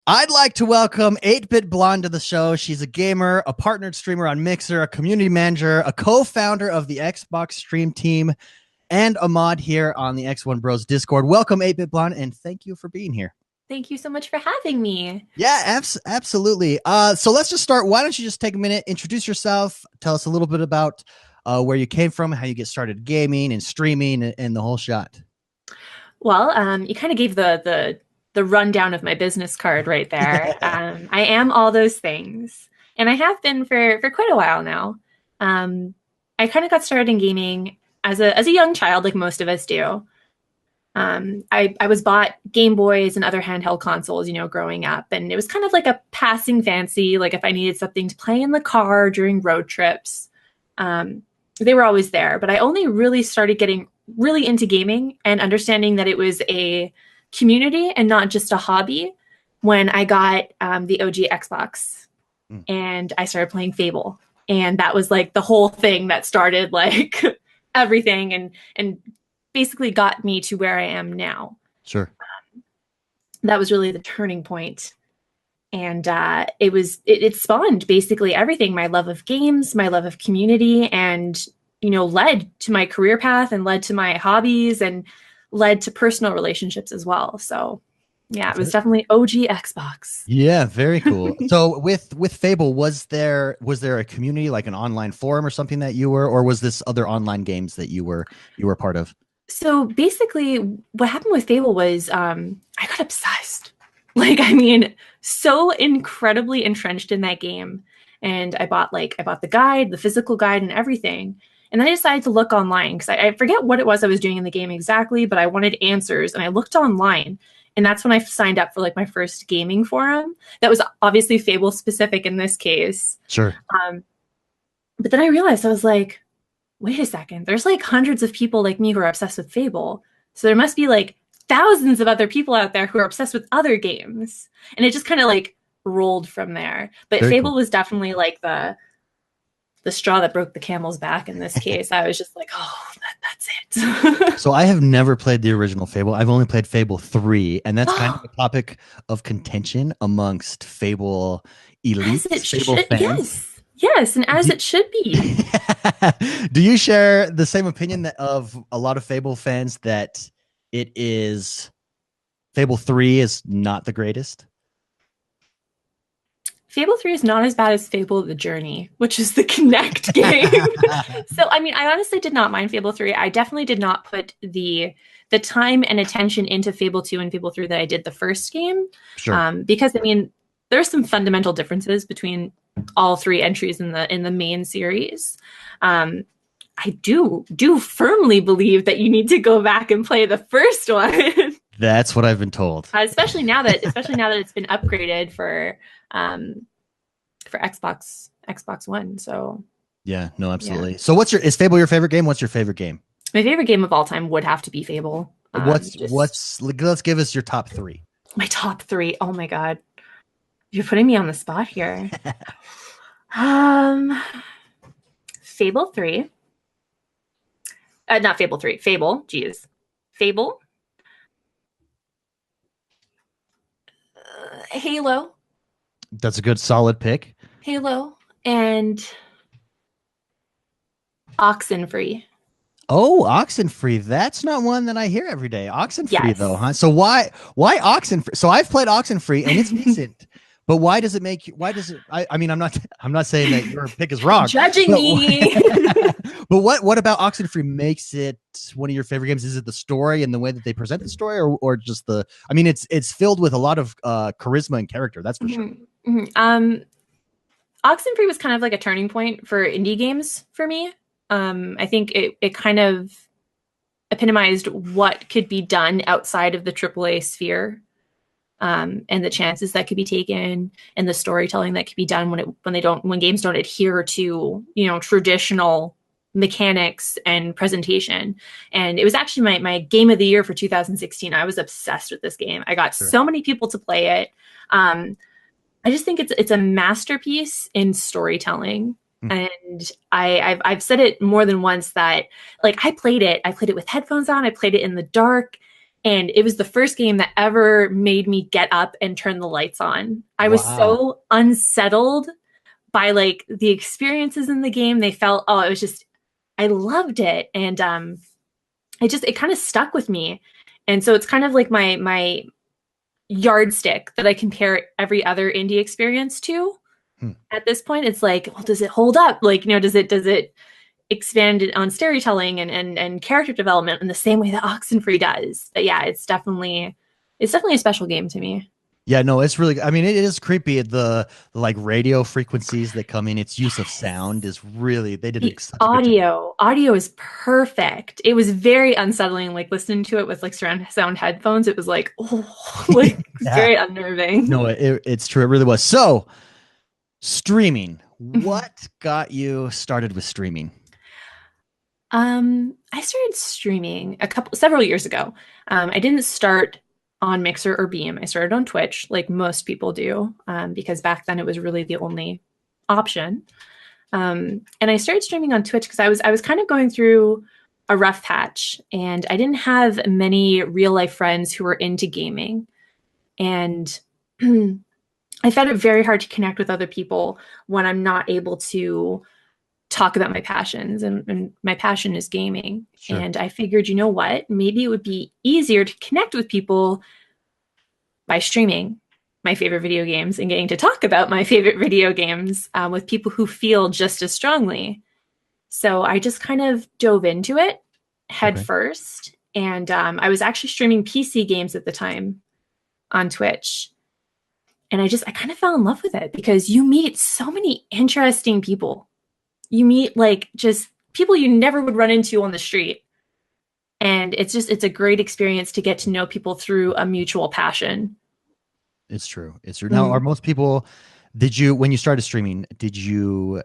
I'd like to welcome 8BitBlonde to the show. She's a gamer, a partnered streamer on Mixer, a community manager, a co-founder of the Xbox Stream Team, and a mod here on the XoneBros Discord. Welcome, 8BitBlonde, and thank you for being here. Thank you so much for having me. Yeah, absolutely. So let's just start. Why don't you just take a minute, introduce yourself, tell us a little bit about where you came from, how you get started gaming and streaming, and the whole shot. Well, you kind of gave the rundown of my business card right there. I am all those things, and I have been for quite a while now. I kind of got started in gaming as a young child, like most of us do. I was bought Game Boys and other handheld consoles, growing up, and it was kind of like a passing fancy. Like if I needed something to play in the car during road trips, they were always there. But I only really started getting really into gaming and understanding that it was a community and not just a hobby when I got the OG Xbox and I started playing Fable. And that was like the whole thing that started like everything and basically got me to where I am now. Sure. That was really the turning point. And it spawned basically everything, my love of games, my love of community, and, led to my career path and led to my hobbies and led to personal relationships as well. So yeah, it was definitely OG Xbox. Yeah, very cool. So with Fable, was there a community, like an online forum or something that you were, or was this other online games that you were part of? So basically what happened with Fable was I got obsessed. So incredibly entrenched in that game. And I bought the guide, the physical guide and everything. And then I decided to look online because I forget what it was I was doing in the game exactly, but I wanted answers. And I looked online. And that's when I signed up for like my first gaming forum. That was obviously Fable specific in this case. Sure. But then I realized, I was like, wait a second, there's like hundreds of people like me who are obsessed with Fable. So there must be like thousands of other people out there who are obsessed with other games. And it just kind of like rolled from there. But Very Fable cool. was definitely like the straw that broke the camel's back in this case. I was just like, oh, that's it. So I have never played the original Fable. I've only played Fable 3, and that's kind of a topic of contention amongst Fable elites, Fable fans. Yes, and as it should be. Do you share the same opinion of a lot of Fable fans that Fable 3 is not the greatest? Fable 3 is not as bad as Fable The Journey, which is the Kinect game. So, I honestly did not mind Fable 3. I definitely did not put the time and attention into Fable 2 and Fable 3 that I did the first game. Sure. Because, there's some fundamental differences between all three entries in the main series. I do firmly believe that you need to go back and play the first one. That's what I've been told. Especially now that it's been upgraded for Xbox One. So yeah, no, absolutely. Yeah. So is Fable your favorite game? What's your favorite game? My favorite game of all time would have to be Fable. Let's give us your top 3. My top 3. Oh my God. You're putting me on the spot here. Fable 3. Not Fable 3. Fable. Geez. Fable. Halo. That's a good solid pick. Halo and Oxenfree. Oh, Oxenfree. That's not one that I hear every day. Oxenfree, though, huh? So why Oxenfree? So I've played Oxenfree and it's decent. But why does it make you? Why does it? I'm not saying that your pick is wrong. Judging me. But what about Oxenfree makes it one of your favorite games? Is it the story and the way that they present the story, or just the? It's filled with a lot of charisma and character. That's for sure. Mm-hmm. Oxenfree was kind of like a turning point for indie games for me. I think it kind of epitomized what could be done outside of the AAA sphere. And the chances that could be taken and the storytelling that could be done when games don't adhere to, traditional mechanics and presentation. And it was actually my game of the year for 2016. I was obsessed with this game. I got so many people to play it. I just think it's a masterpiece in storytelling. And I've said it more than once that like I played it with headphones on, I played it in the dark. And it was the first game that ever made me get up and turn the lights on. I was Wow. so unsettled by like the experiences in the game. They felt, oh, it was just, I loved it. And it kind of stuck with me. And so it's kind of like my yardstick that I compare every other indie experience to. Hmm. At this point, it's like, well, does it hold up? Like, does it expand on storytelling and character development in the same way that Oxenfree does? But yeah, it's definitely a special game to me. Yeah, no, it's really. I mean, it is creepy. The like radio frequencies that come in. Its use of sound is really. They did The such a good job. audio is perfect. It was very unsettling, like listening to it with like surround sound headphones. It was like, oh, like Yeah, very unnerving. no, it's true. It really was. So, streaming. What got you started with streaming? I started streaming several years ago. I didn't start on Mixer or Beam. I started on Twitch, like most people do, because back then it was really the only option. And I started streaming on Twitch because I was kind of going through a rough patch, and I didn't have many real life friends who were into gaming, and I found it very hard to connect with other people when I'm not able to talk about my passions, and my passion is gaming. Sure. And I figured, you know what? Maybe it would be easier to connect with people by streaming my favorite video games and getting to talk about my favorite video games with people who feel just as strongly. So I just kind of dove into it head Okay. first. And I was actually streaming PC games at the time on Twitch. And I kind of fell in love with it because you meet so many interesting people. You meet like just people you never would run into on the street. And it's a great experience to get to know people through a mutual passion. It's true. It's true. Now, are Mm. most people? Did you when you started streaming? Did you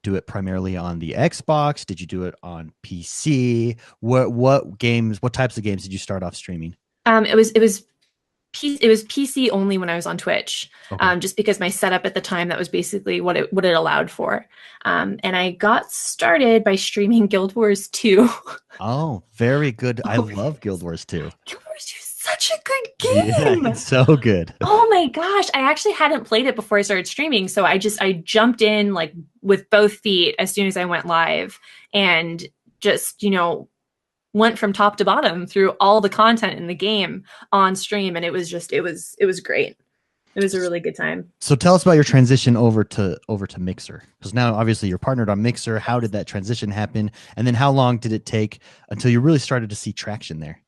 do it primarily on the Xbox? Did you do it on PC? What games? What types of games did you start off streaming? It was PC only when I was on Twitch, Okay. just because my setup at the time, that was basically what it allowed for. And I got started by streaming Guild Wars 2. Oh, very good. I Oh, love Guild Wars 2. Guild Wars 2 is such a good Yeah, game. it's so good. Oh my gosh, I actually hadn't played it before I started streaming, so I jumped in like with both feet as soon as I went live, and just, went from top to bottom through all the content in the game on stream, and it was great. It was a really good time. So tell us about your transition over to Mixer, because now obviously you're partnered on Mixer. How did that transition happen, and then how long did it take until you really started to see traction there?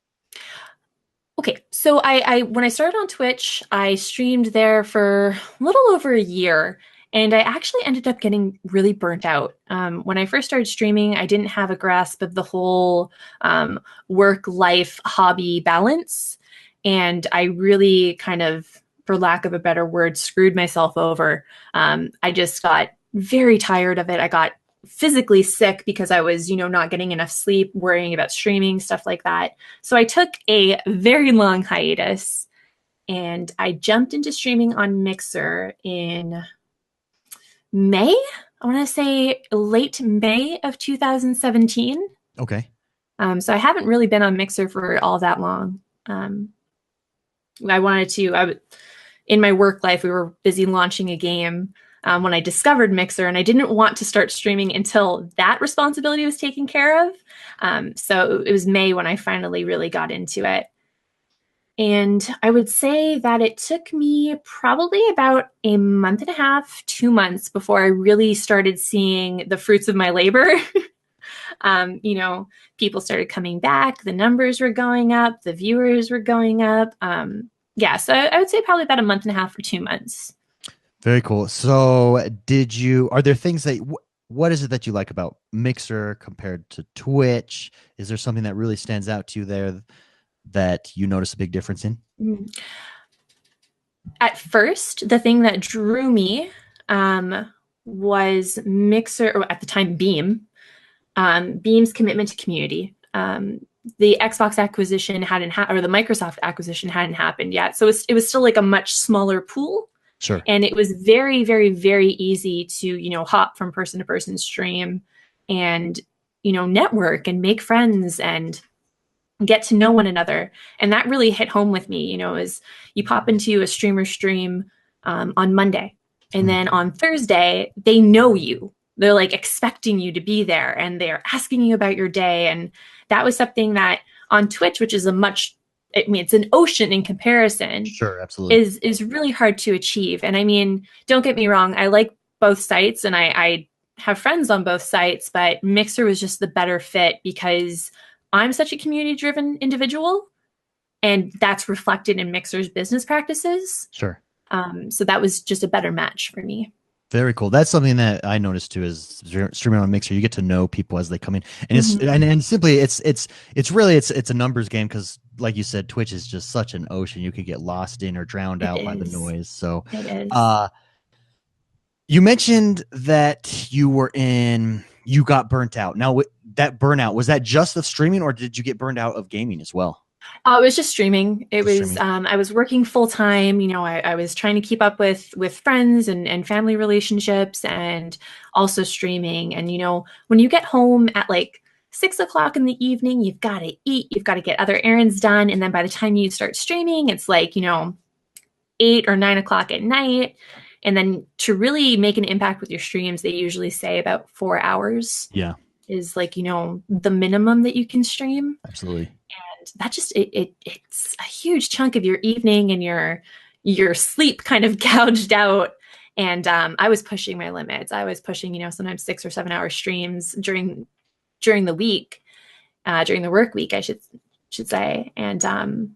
Okay, so I when I started on Twitch, I streamed there for a little over a year, and I actually ended up getting really burnt out. When I first started streaming, I didn't have a grasp of the whole work-life hobby balance, and I really kind of, for lack of a better word, screwed myself over. I just got very tired of it. I got physically sick because I was, not getting enough sleep, worrying about streaming, stuff like that. So I took a very long hiatus, and I jumped into streaming on Mixer in May. I want to say late May of 2017. Okay. So I haven't really been on Mixer for all that long. I wanted to, in my work life, we were busy launching a game when I discovered Mixer, and I didn't want to start streaming until that responsibility was taken care of. So it was May when I finally really got into it. And I would say that it took me probably about a month and a half, 2 months before I really started seeing the fruits of my labor. People started coming back, the numbers were going up, the viewers were going up. Yeah, so I would say probably about a month and a half or 2 months. Very cool. So, are there things what is it that you like about Mixer compared to Twitch? Is there something that really stands out to you there that you notice a big difference in? At first, the thing that drew me was Mixer, or at the time, Beam. Beam's commitment to community. The Xbox acquisition or the Microsoft acquisition hadn't happened yet. So it was still like a much smaller pool. Sure. And it was very, very, very easy to, hop from person to person stream and, network and make friends. And get to know one another. And that really hit home with me, is you pop into a streamer stream on Monday. And then on Thursday, they know you. They're like expecting you to be there and they're asking you about your day. And that was something that on Twitch, which is it's an ocean in comparison, Sure, absolutely. is really hard to achieve. And I mean, don't get me wrong, I like both sites and I have friends on both sites, but Mixer was just the better fit because I'm such a community driven individual and that's reflected in Mixer's business practices. Sure. So that was just a better match for me. Very cool. That's something that I noticed too is streaming on Mixer. You get to know people as they come in, and and simply it's really a numbers game because, like you said, Twitch is just such an ocean. You could get lost in or drowned out by the noise. So, you mentioned that you got burnt out. Now, that burnout, was that just of streaming, or did you get burned out of gaming as well? It was just streaming. I was working full time. I was trying to keep up with friends and family relationships and also streaming. And, when you get home at like 6 o'clock in the evening, you've got to eat, you've got to get other errands done. And then by the time you start streaming, it's like, 8 or 9 o'clock at night. And then to really make an impact with your streams, they usually say about 4 hours. Yeah. Is like, the minimum that you can stream. Absolutely. And that just, it's a huge chunk of your evening and your sleep kind of gouged out. And I was pushing my limits. I was pushing, sometimes 6 or 7 hour streams during the week, during the work week, I should say. And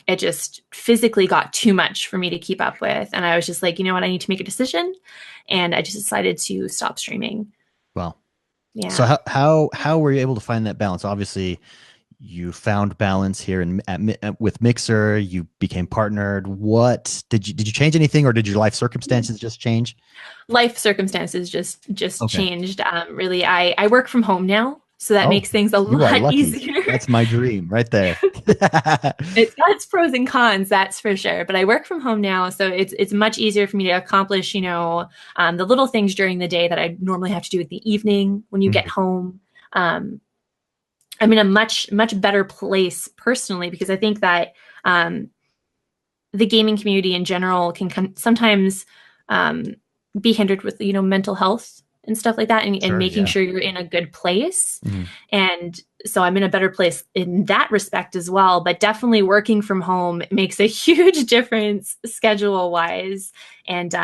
it just physically got too much for me to keep up with. And I was just like, you know what, I need to make a decision. And I just decided to stop streaming. Well, yeah. So how were you able to find that balance? Obviously, you found balance here with Mixer. You became partnered. What did you change anything, or did your life circumstances just change? Life circumstances just changed. Really, I work from home now, so that makes things a lot easier. That's my dream right there. It's got its pros and cons, that's for sure. But I work from home now, so it's much easier for me to accomplish, the little things during the day that I normally have to do in the evening when you get home. I'm in a much better place personally because I think that the gaming community in general can sometimes be hindered with mental health and stuff like that, and making sure you're in a good place. And so I'm in a better place in that respect as well. But definitely working from home makes a huge difference schedule wise, and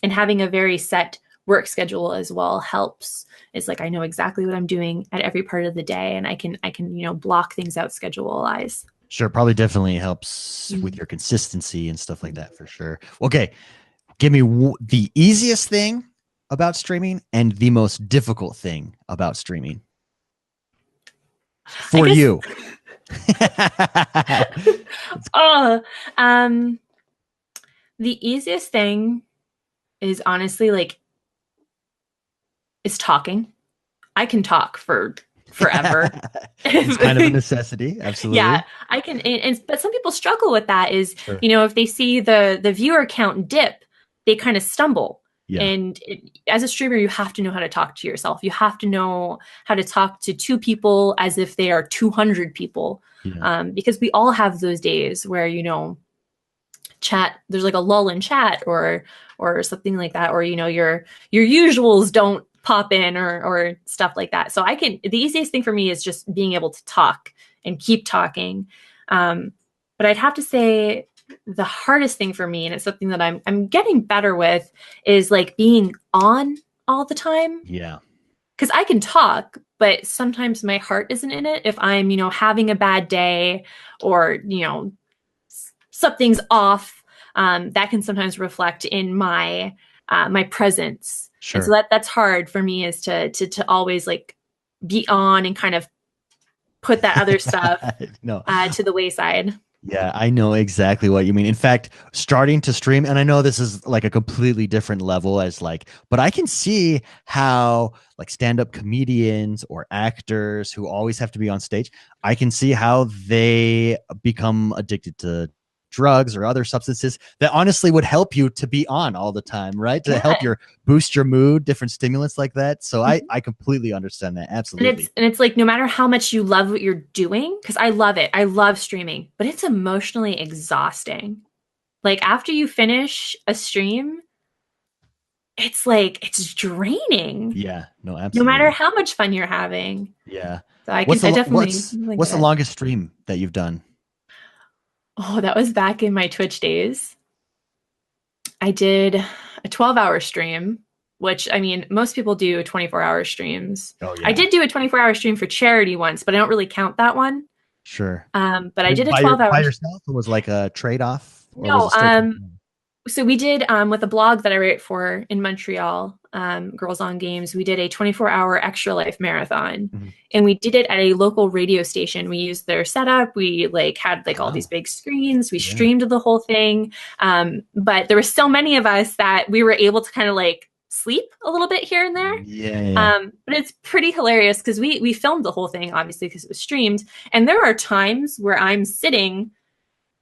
having a very set work schedule as well helps. It's like I know exactly what I'm doing at every part of the day, and I can block things out schedule wise. Sure, probably definitely helps with your consistency and stuff like that for sure. Okay, give me the easiest thing about streaming and the most difficult thing about streaming for you. The easiest thing is honestly is talking. I can talk for forever. It's kind of a necessity. Absolutely. Yeah, I can. But some people struggle with that is, if they see the viewer count dip, they kind of stumble. Yeah. And as a streamer, you have to know how to talk to yourself. You have to know how to talk to 2 people as if they are 200 people. Yeah. Because we all have those days where, chat, there's like a lull in chat or something like that. Or, your usuals don't pop in or stuff like that. So the easiest thing for me is just being able to talk and keep talking. But I'd have to say, the hardest thing for me, and it's something that I'm getting better with, is being on all the time. Yeah. Because I can talk, but sometimes my heart isn't in it. If I'm, having a bad day or, something's off, that can sometimes reflect in my my presence. Sure. And so that's hard for me, is to always be on and kind of put that other stuff to the wayside. Yeah, I know exactly what you mean. In fact, starting to stream, and I know this is a completely different level but I can see how stand-up comedians or actors who always have to be on stage, I can see how they become addicted to drugs or other substances that honestly would help you to be on all the time, right? To Yeah. help your boost your mood, different stimulants like that. So I completely understand that. Absolutely. And it's like no matter how much you love what you're doing, because I love it. I love streaming, but it's emotionally exhausting. Like after you finish a stream, it's like it's draining, Yeah, no, no matter absolutely. how much fun you're having. Yeah. So I definitely What's get the it. longest stream that you've done? Oh, that was back in my Twitch days. I did a 12-hour stream, which I mean, most people do 24-hour streams. Oh I yeah, did do a 24-hour stream for charity once, but I don't really count that one. sure. But I did a By 12-hour. yourself, or was like a trade off, or was No, it straight? so we did with a blog that I write for in Montreal, Girls on Games, we did a 24-hour extra life marathon. Mhm. And we did it at a local radio station. We used their setup. We like had like all these Wow. big screens. We Yeah. streamed the whole thing. But there were so many of us that we were able to kind of like sleep a little bit here and there. Yeah. But it's pretty hilarious because we filmed the whole thing, obviously, because it was streamed. And there are times where I'm sitting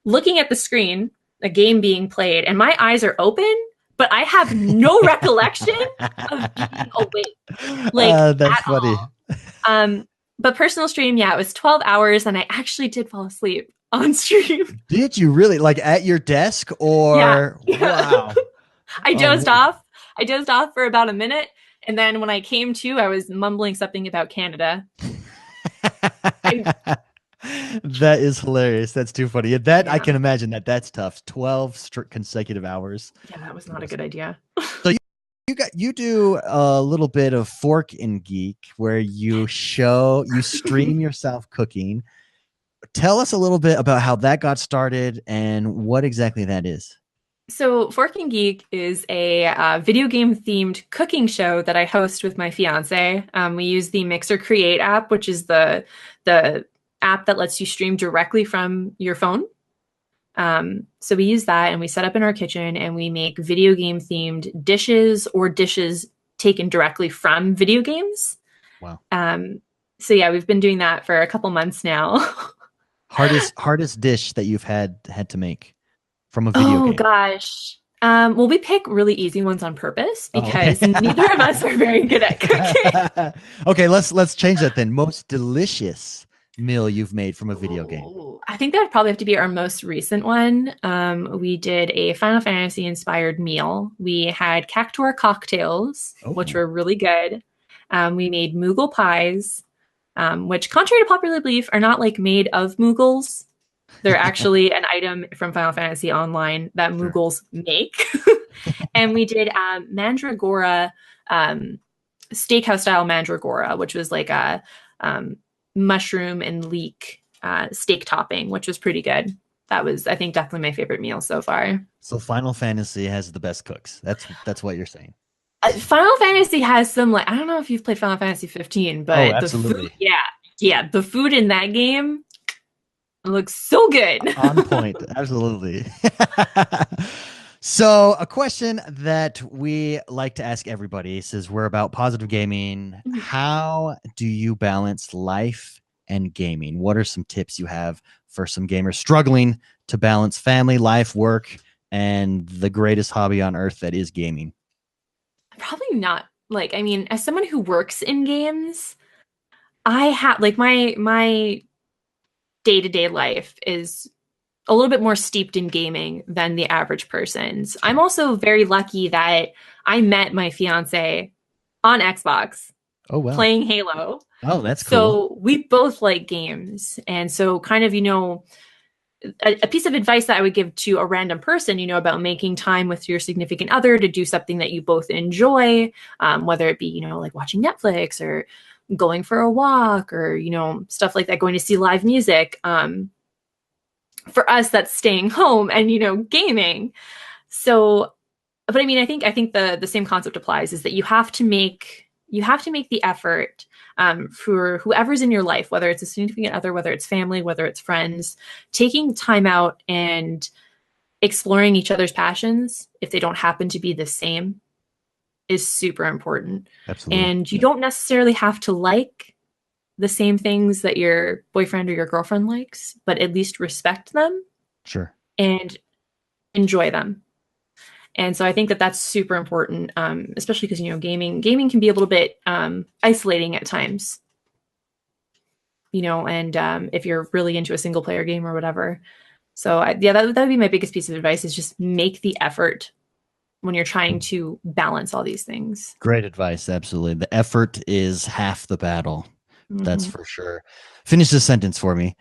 looking at the screen, a game being played, and my eyes are open, but I have no recollection of being awake, like That's at funny. all. But personal stream, yeah, it was 12 hours, and I actually did fall asleep on stream. Did you really, like, at your desk, Yeah. or wow? I Oh, dozed off. I dozed off for about a minute, and then when I came to, I was mumbling something about Canada. That is hilarious. That's too funny. That I Yeah. can imagine that's tough. 12 consecutive hours. Yeah, that was not a good idea. So you do a little bit of Fork and Geek where you stream yourself cooking. Tell us a little bit about how that got started and what exactly that is. So, Fork and Geek is a video game themed cooking show that I host with my fiance. We use the Mixer Create app, which is the app that lets you stream directly from your phone. So we use that and we set up in our kitchen and we make video game themed dishes or dishes taken directly from video games. Wow. So yeah, we've been doing that for a couple months now. hardest dish that you've had to make from a video game. Gosh. Well, we pick really easy ones on purpose because okay. neither of us are very good at cooking. Okay, let's change that then. Most delicious meal you've made from a video game. I think that would probably have to be our most recent one. We did a Final Fantasy inspired meal. We had Cactuar cocktails, which were really good. We made Moogle pies, which, contrary to popular belief, are not like made of Moogles. They're actually an item from Final Fantasy Online that Moogles make. And we did Mandragora, steakhouse style Mandragora, which was like a mushroom and leek steak topping, which was pretty good. That was, I think, definitely my favorite meal so far. So Final Fantasy has the best cooks. That's what you're saying. Final Fantasy has some, like, I don't know if you've played Final Fantasy 15, but absolutely. The food in that game looks so good. On point. Absolutely. So a question that we like to ask everybody, says we're about positive gaming. How do you balance life and gaming? What are some tips you have for some gamers struggling to balance family, life, work, and the greatest hobby on earth that is gaming? Probably not. Like, I mean, as someone who works in games, I have like my day-to-day life is a little bit more steeped in gaming than the average person's. I'm also very lucky that I met my fiance on Xbox. Oh, wow. Playing Halo. Oh, that's cool. So we both like games. And so kind of, a piece of advice that I would give to a random person, about making time with your significant other to do something that you both enjoy, whether it be, like watching Netflix or going for a walk or, stuff like that, going to see live music. For us, that's staying home and, gaming. So, but I mean, I think the same concept applies, is that you have to make the effort for whoever's in your life, whether it's a significant other, whether it's family, whether it's friends, taking time out and exploring each other's passions, if they don't happen to be the same, is super important. Absolutely. And you don't necessarily have to like the same things that your boyfriend or your girlfriend likes, but at least respect them. Sure. and enjoy them. And so I think that that's super important, especially because, gaming can be a little bit isolating at times, and if you're really into a single player game or whatever. So yeah, that would be my biggest piece of advice, is just make the effort when you're trying to balance all these things. Great advice. Absolutely. The effort is half the battle. That's Mm-hmm. for sure. Finish this sentence for me.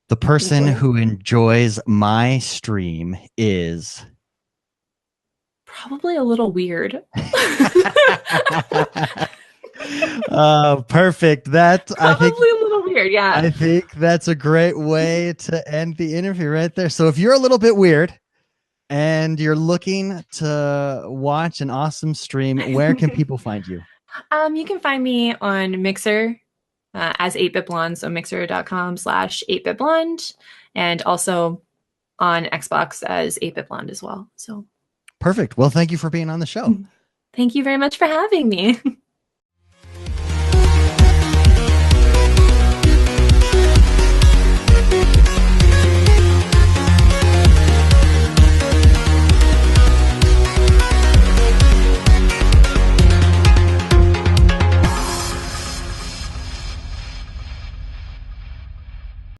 The person Enjoy. who enjoys my stream is Probably a little weird. perfect. That Probably a little weird, yeah. I think that's a great way to end the interview right there. So if you're a little bit weird and you're looking to watch an awesome stream, where can people find you? You can find me on Mixer as 8BitBlonde, so mixer.com/8BitBlonde, and also on Xbox as 8BitBlonde as well. So Perfect. Well, thank you for being on the show. thank you very much for having me.